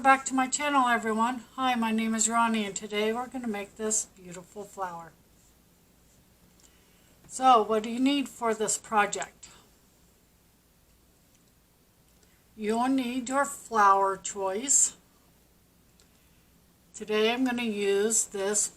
back to my channel, everyone. Hi, my name is Ronnie, and today we're going to make this beautiful flower. So, what do you need for this project? You'll need your flower choice. Today I'm going to use this,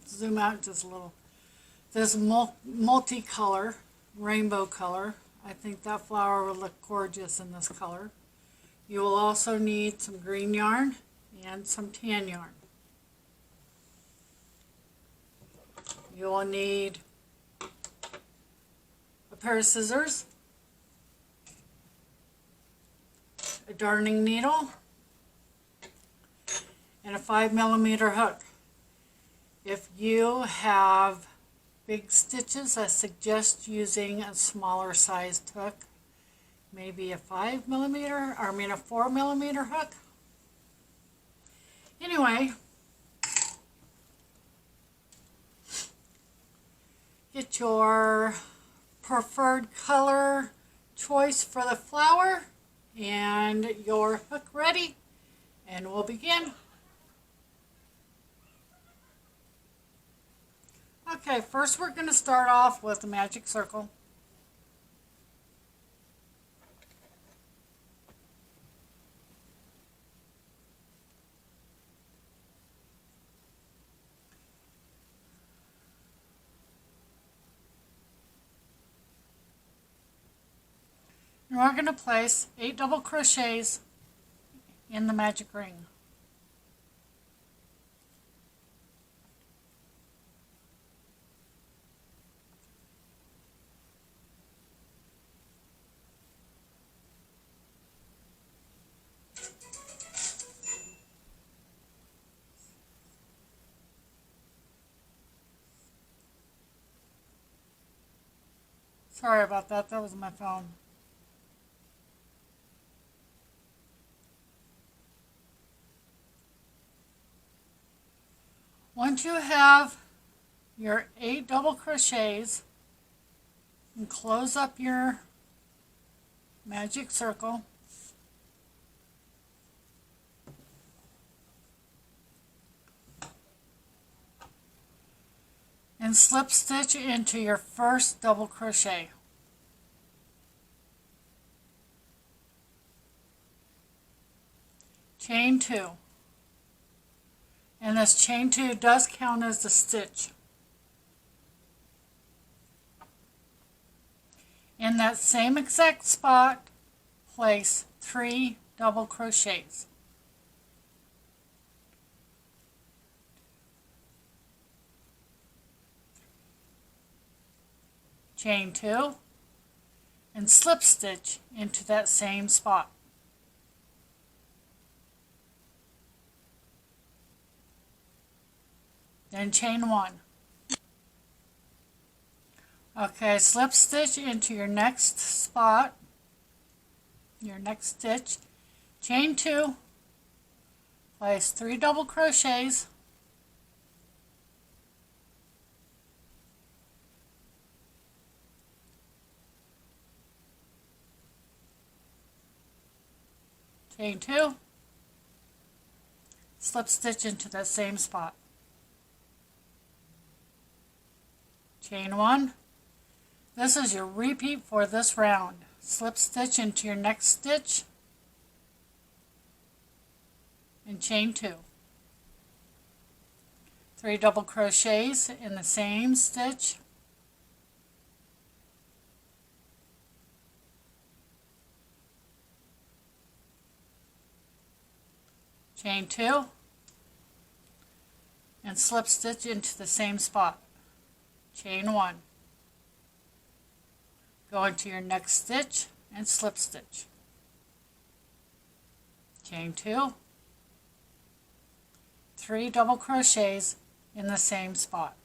zoom out just a little, this multicolor, rainbow color. I think that flower will look gorgeous in this color. You will also need some green yarn and some tan yarn. You will need a pair of scissors, a darning needle, and a 5mm hook. If you have big stitches, I suggest using a smaller sized hook, maybe a 4mm hook. Anyway, get your preferred color choice for the flower and your hook ready, and we'll begin. Okay, first we're going to start off with a magic circle. And we're going to place 8 double crochets in the magic ring. Sorry about that, that was my phone. Once you have your 8 double crochets, and close up your magic circle, and slip stitch into your first double crochet. Chain 2. And this chain 2 does count as the stitch. In that same exact spot, place 3 double crochets. Chain 2 and slip stitch into that same spot. Then chain 1. Okay, slip stitch into your next spot, your next stitch, chain 2, place 3 double crochets, chain 2, slip stitch into that same spot. Chain 1. This is your repeat for this round. Slip stitch into your next stitch and chain 2. 3 double crochets in the same stitch. Chain 2 and slip stitch into the same spot. Chain 1. Go into your next stitch and slip stitch. Chain 2. 3 double crochets in the same spot.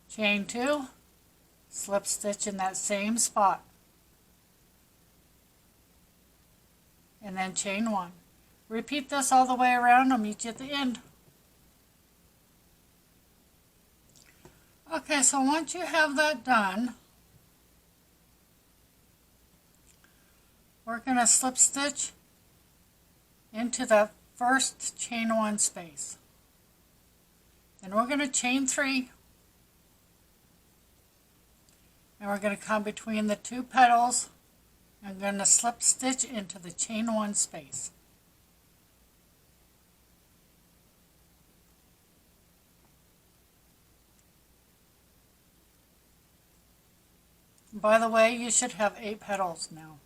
Chain 2, slip stitch in that same spot. And then chain 1. Repeat this all the way around. I'll meet you at the end. Okay, so once you have that done, we're going to slip stitch into the first chain 1 space. Then we're going to chain 3, and we're going to come between the 2 petals and going to slip stitch into the chain 1 space. By the way, you should have 8 petals now.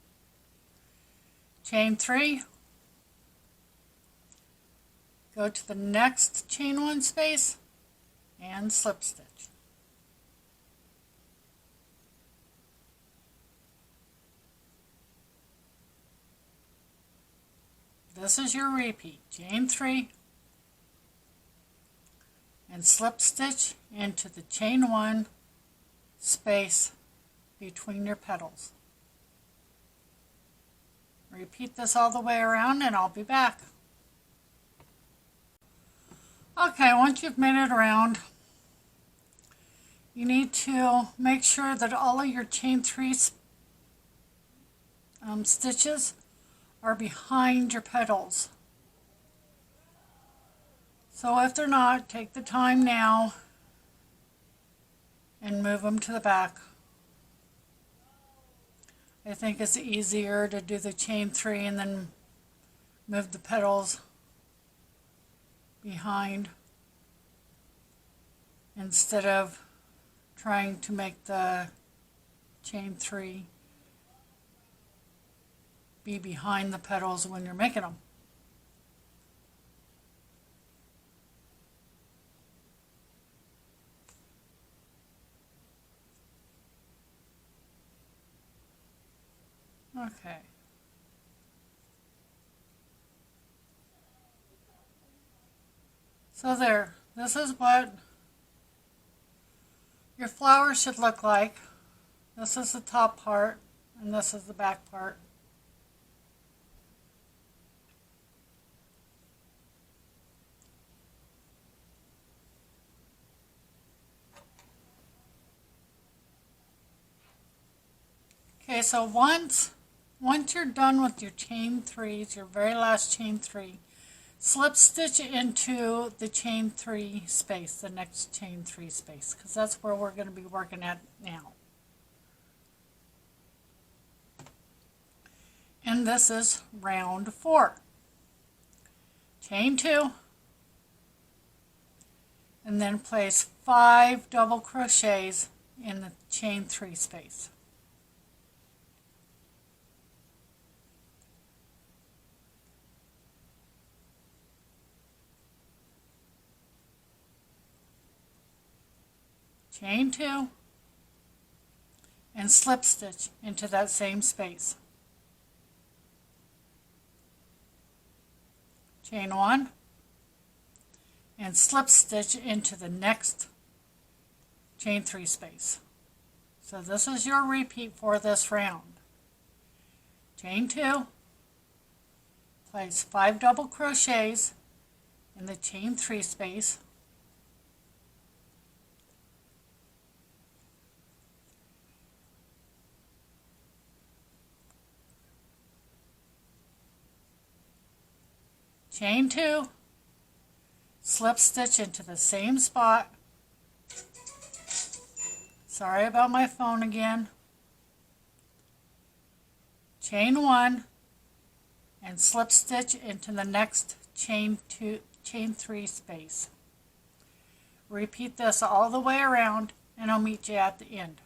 Chain 3, go to the next chain 1 space and slip stitch. This is your repeat. Chain 3 and slip stitch into the chain 1 space between your petals. Repeat this all the way around and I'll be back. Okay, once you've made it around, you need to make sure that all of your chain 3 stitches are behind your petals. So if they're not, take the time now and move them to the back. I think it's easier to do the chain 3 and then move the petals behind instead of trying to make the chain 3 be behind the petals when you're making them. Okay. So there, this is what your flower should look like. This is the top part and this is the back part. Okay, so once you're done with your chain 3s, your very last chain 3, slip stitch into the chain 3 space, the next chain 3 space, because that's where we're going to be working at now. And this is round 4. Chain 2, and then place 5 double crochets in the chain 3 space. Chain 2 and slip stitch into that same space. Chain 1 and slip stitch into the next chain 3 space. So this is your repeat for this round. Chain 2, place 5 double crochets in the chain 3 space. Chain 2, slip stitch into the same spot. Sorry about my phone again. Chain 1 and slip stitch into the next chain 3 space. Repeat this all the way around and I'll meet you at the end.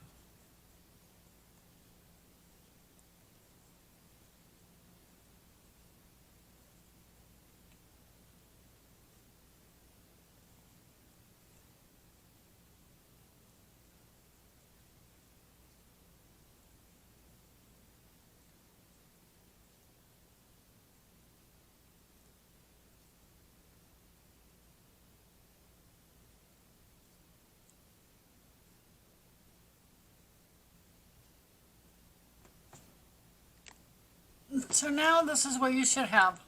So now this is what you should have.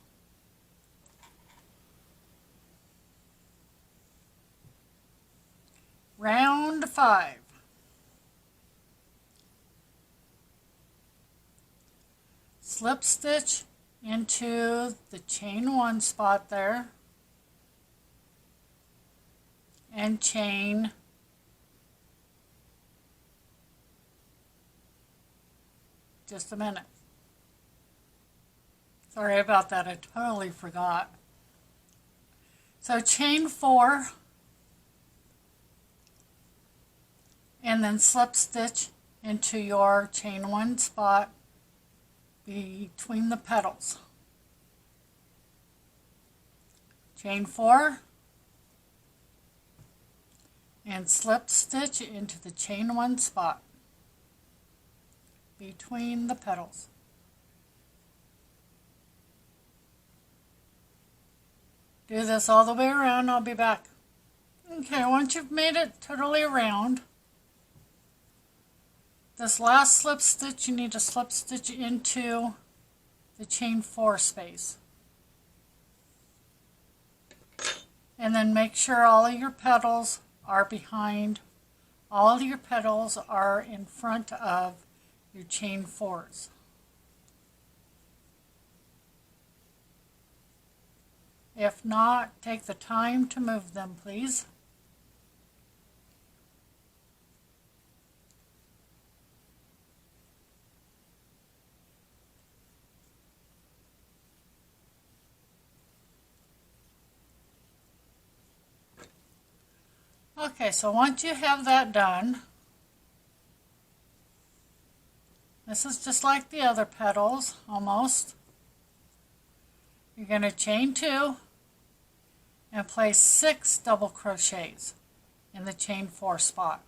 Round 5. Slip stitch into the chain 1 spot there and chain just a minute. Sorry about that, I totally forgot. So chain 4 and then slip stitch into your chain 1 spot between the petals. Chain 4 and slip stitch into the chain 1 spot between the petals. Do this all the way around, I'll be back. Okay, once you've made it totally around, this last slip stitch, you need to slip stitch into the chain 4 space. And then make sure all of your petals are behind, all of your petals are in front of your chain 4s. If not, take the time to move them, please. Okay, so once you have that done, this is just like the other petals, almost. You're going to chain 2 and place 6 double crochets in the chain 4 spot.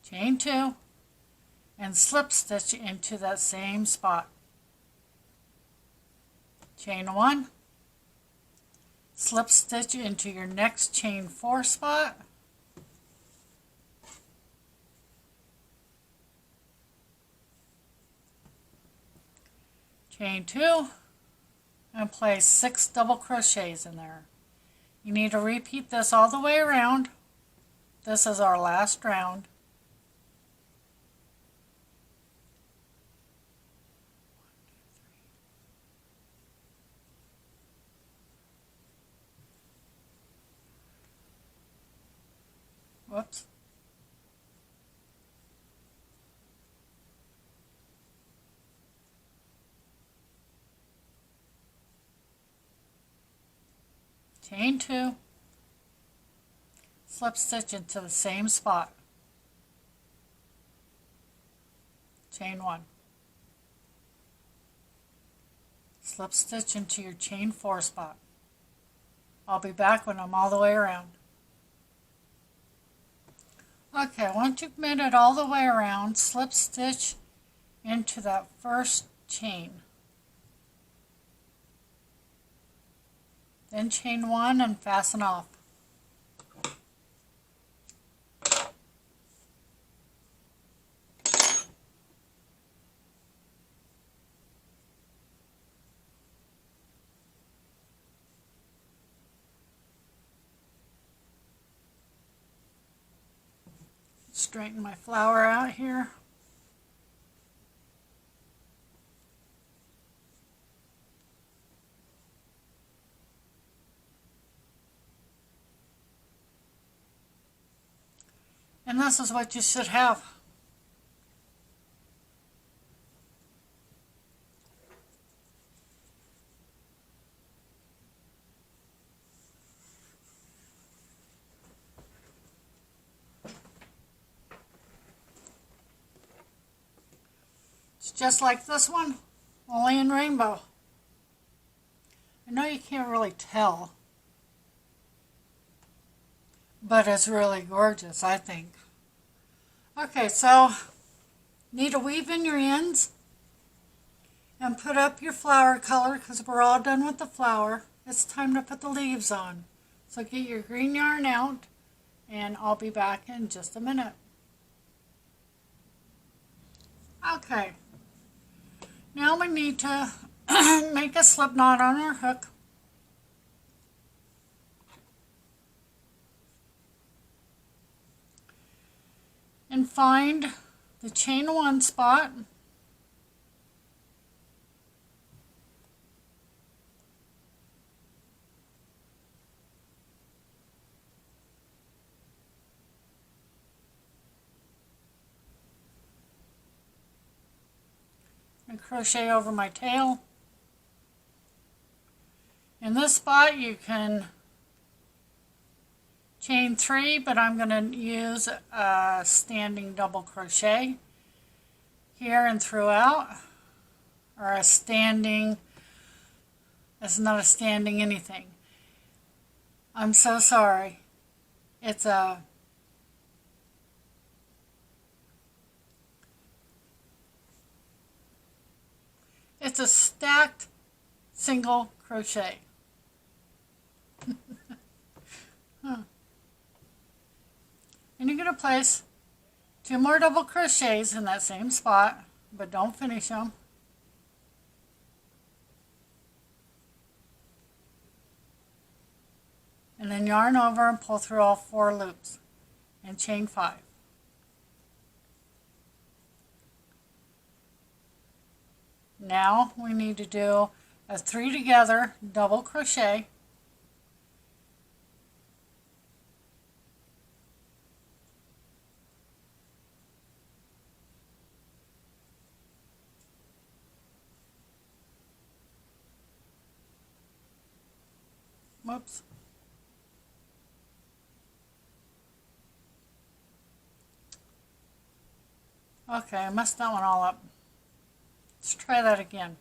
Chain 2 and slip stitch into that same spot. Chain 1, slip stitch into your next chain 4 spot, chain 2 and place 6 double crochets in there. You need to repeat this all the way around. This is our last round. Whoops. Chain 2, slip stitch into the same spot. Chain 1. Slip stitch into your chain 4 spot. I'll be back when I'm all the way around. Okay, once you've made it all the way around, slip stitch into that first chain. Then chain 1 and fasten off. Straighten my flower out here. And this is what you should have. It's just like this one, only in rainbow. I know you can't really tell, but it's really gorgeous, I think. Okay, so need to weave in your ends and put up your flower color because we're all done with the flower. It's time to put the leaves on. So get your green yarn out and I'll be back in just a minute. Okay, now we need to make a slip knot on our hook. And find the chain 1 spot. And crochet over my tail. In this spot you can chain 3, but I'm going to use a standing double crochet here and throughout, or a standing, it's not a standing anything. I'm so sorry. It's a stacked single crochet. And you're going to place 2 more double crochets in that same spot, but don't finish them. And then yarn over and pull through all 4 loops and chain 5. Now we need to do a 3 together double crochet. Whoops. Okay, I messed that one all up. Let's try that again.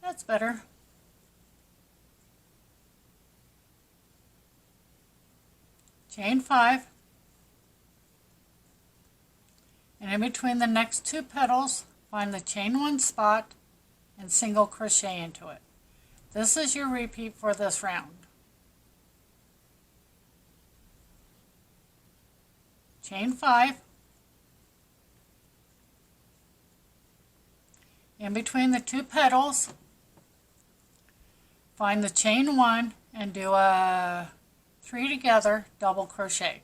That's better. Chain 5. And in between the next 2 petals, find the chain 1 spot and single crochet into it. This is your repeat for this round. Chain 5. In between the 2 petals, find the chain 1 and do a 3 together double crochet.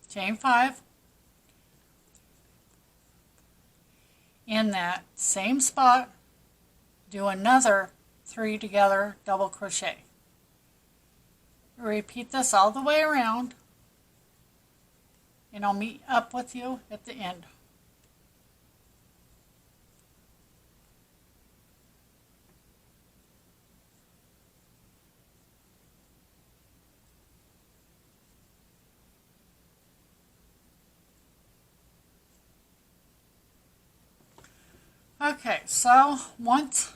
Chain 5. In that same spot, do another 3 together double crochet. Repeat this all the way around, and I'll meet up with you at the end. Okay, so once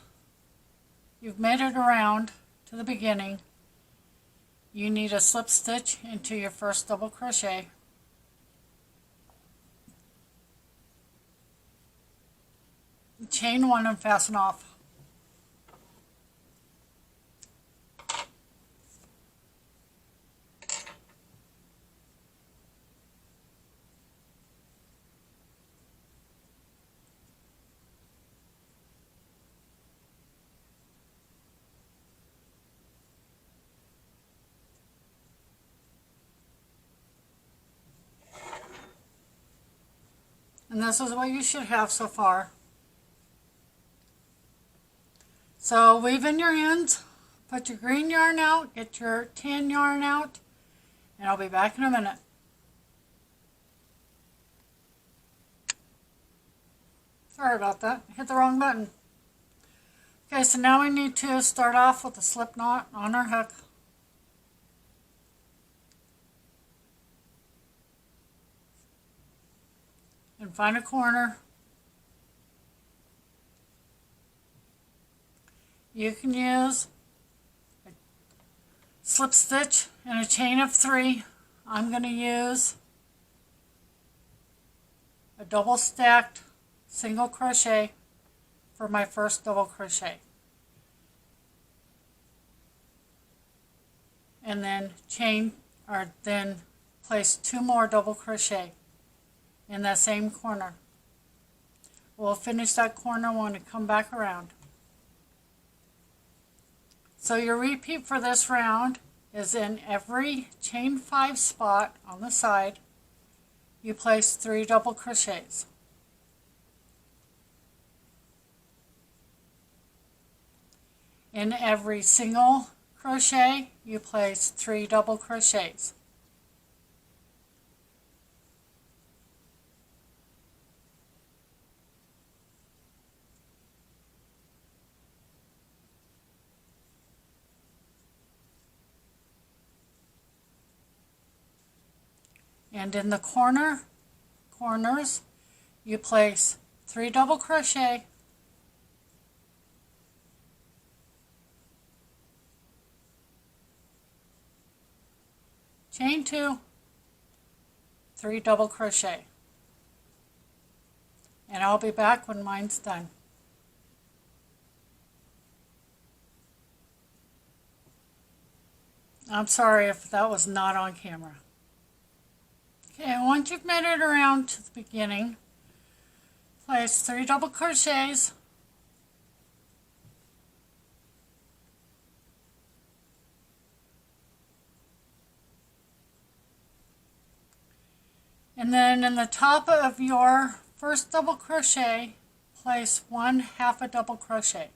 you've made it around to the beginning, you need a slip stitch into your first double crochet. Chain 1 and fasten off. And this is what you should have so far. So weave in your ends, put your green yarn out, get your tan yarn out, and I'll be back in a minute. Sorry about that, hit the wrong button. Okay, so now we need to start off with a slip knot on our hook. And find a corner. You can use a slip stitch and a chain of 3. I'm going to use a double stacked single crochet for my first double crochet, and then then place 2 more double crochet in that same corner. We'll finish that corner when we come back around. So your repeat for this round is in every chain 5 spot on the side, you place 3 double crochets. In every single crochet, you place 3 double crochets. And in the corners, you place 3 double crochet, chain 2, 3 double crochet, and I'll be back when mine's done. I'm sorry if that was not on camera. Okay, once you've made it around to the beginning, place 3 double crochets, and then in the top of your first double crochet, place 1/2 a double crochet.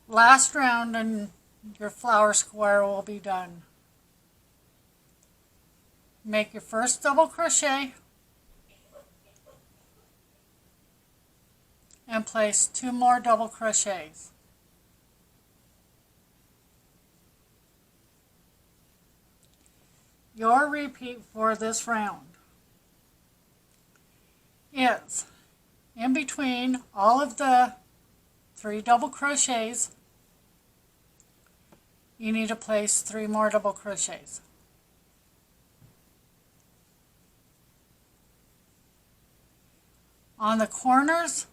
Last round and your flower square will be done. Make your first double crochet and place 2 more double crochets. Your repeat for this round is in between all of the 3 double crochets, you need to place 3 more double crochets. On the corners,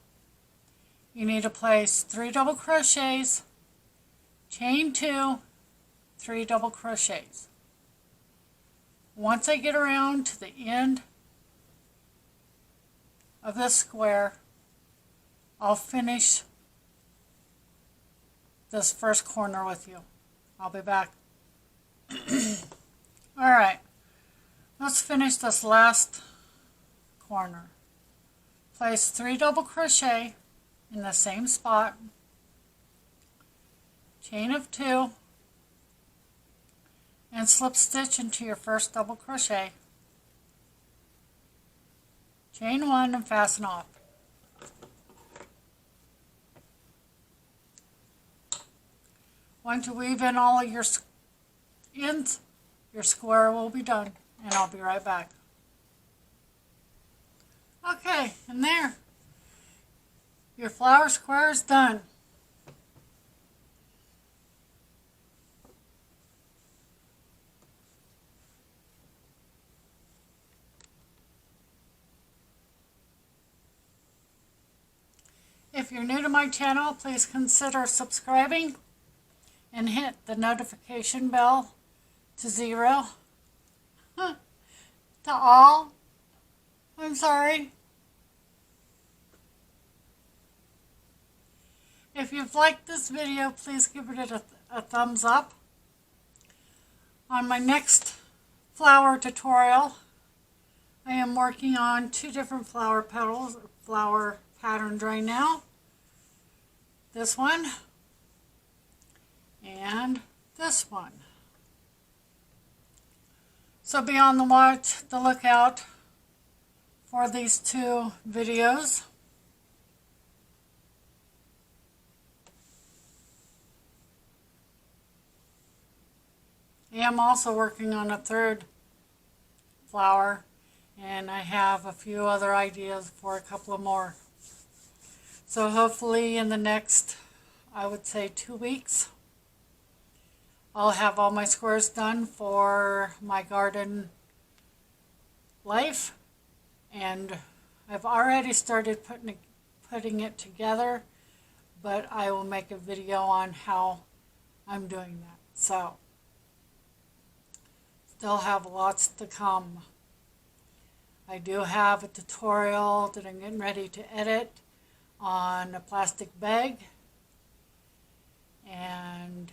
you need to place 3 double crochets, chain 2, 3 double crochets. Once I get around to the end of this square, I'll finish this first corner with you. I'll be back. Alright, let's finish this last corner. Place 3 double crochet in the same spot, chain of 2, and slip stitch into your first double crochet, chain 1 and fasten off. Once you weave in all of your ends, your square will be done, and I'll be right back. Okay, and there, your flower square is done. If you're new to my channel, please consider subscribing and hit the notification bell to 0. To all. I'm sorry. If you've liked this video, please give it a thumbs up. On my next flower tutorial, I am working on 2 different flower patterns right now. This one and this one. So be on the lookout for these 2 videos. I am also working on a 3rd flower, and I have a few other ideas for a couple of more. So hopefully in the next, I would say 2 weeks, I'll have all my squares done for my garden life. And I've already started putting it together, but I will make a video on how I'm doing that. So, still have lots to come. I do have a tutorial that I'm getting ready to edit on a plastic bag, and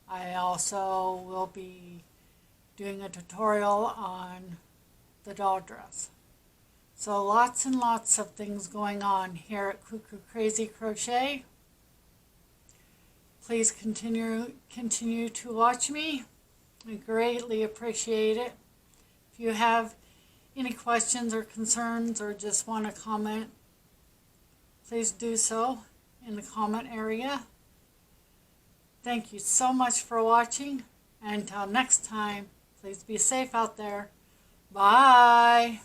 I also will be doing a tutorial on the doll dress. So lots and lots of things going on here at Cuckoo Crazy Crochet. Please continue to watch me. I greatly appreciate it. If you have any questions or concerns or just want to comment, please do so in the comment area. Thank you so much for watching. And until next time, please be safe out there. Bye.